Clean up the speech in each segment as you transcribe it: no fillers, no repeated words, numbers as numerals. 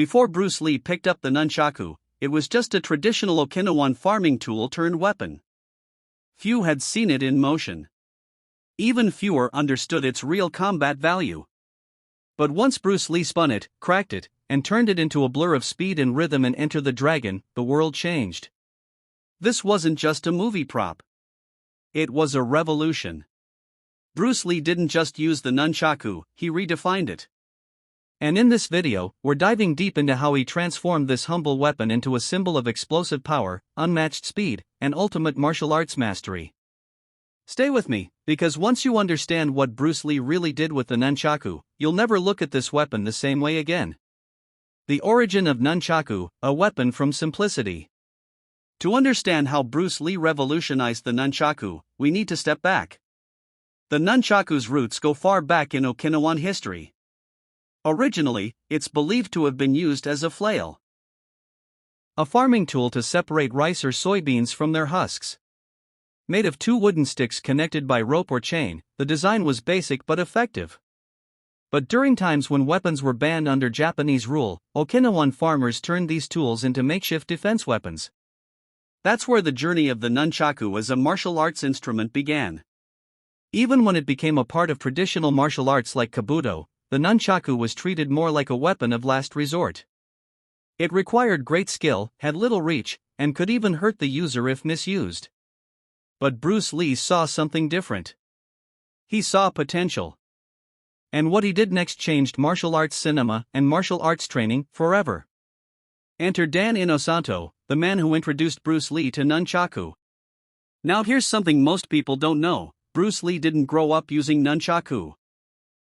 Before Bruce Lee picked up the nunchaku, it was just a traditional Okinawan farming tool turned weapon. Few had seen it in motion. Even fewer understood its real combat value. But once Bruce Lee spun it, cracked it, and turned it into a blur of speed and rhythm and Enter the Dragon, the world changed. This wasn't just a movie prop. It was a revolution. Bruce Lee didn't just use the nunchaku, he redefined it. And in this video, we're diving deep into how he transformed this humble weapon into a symbol of explosive power, unmatched speed, and ultimate martial arts mastery. Stay with me, because once you understand what Bruce Lee really did with the nunchaku, you'll never look at this weapon the same way again. The origin of nunchaku, a weapon from simplicity. To understand how Bruce Lee revolutionized the nunchaku, we need to step back. The nunchaku's roots go far back in Okinawan history. Originally, it's believed to have been used as a flail, a farming tool to separate rice or soybeans from their husks. Made of two wooden sticks connected by rope or chain, the design was basic but effective. But during times when weapons were banned under Japanese rule, Okinawan farmers turned these tools into makeshift defense weapons. That's where the journey of the nunchaku as a martial arts instrument began. Even when it became a part of traditional martial arts like kabuto, the nunchaku was treated more like a weapon of last resort. It required great skill, had little reach, and could even hurt the user if misused. But Bruce Lee saw something different. He saw potential. And what he did next changed martial arts cinema and martial arts training forever. Enter Dan Inosanto, the man who introduced Bruce Lee to nunchaku. Now here's something most people don't know: Bruce Lee didn't grow up using nunchaku.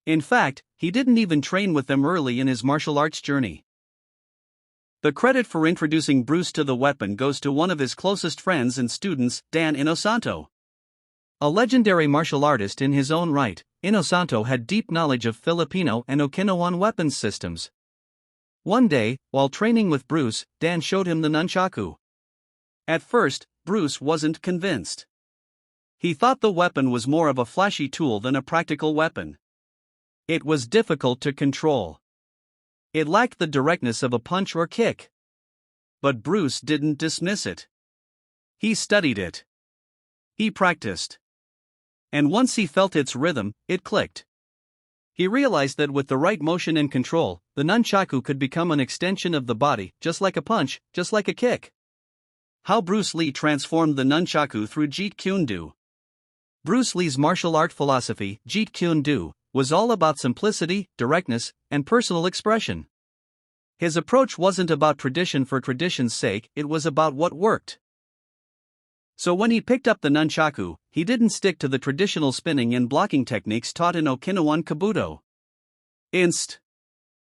In fact, he didn't even train with them early in his martial arts journey. The credit for introducing Bruce to the weapon goes to one of his closest friends and students, Dan Inosanto. A legendary martial artist in his own right, Inosanto had deep knowledge of Filipino and Okinawan weapons systems. One day, while training with Bruce, Dan showed him the nunchaku. At first, Bruce wasn't convinced. He thought the weapon was more of a flashy tool than a practical weapon. It was difficult to control. It lacked the directness of a punch or kick. But Bruce didn't dismiss it. He studied it. He practiced. And once he felt its rhythm, it clicked. He realized that with the right motion and control, the nunchaku could become an extension of the body, just like a punch, just like a kick. How Bruce Lee transformed the nunchaku through Jeet Kune Do. Bruce Lee's martial art philosophy, Jeet Kune Do, was all about simplicity, directness, and personal expression. His approach wasn't about tradition for tradition's sake, it was about what worked. So when he picked up the nunchaku, he didn't stick to the traditional spinning and blocking techniques taught in Okinawan kabuto.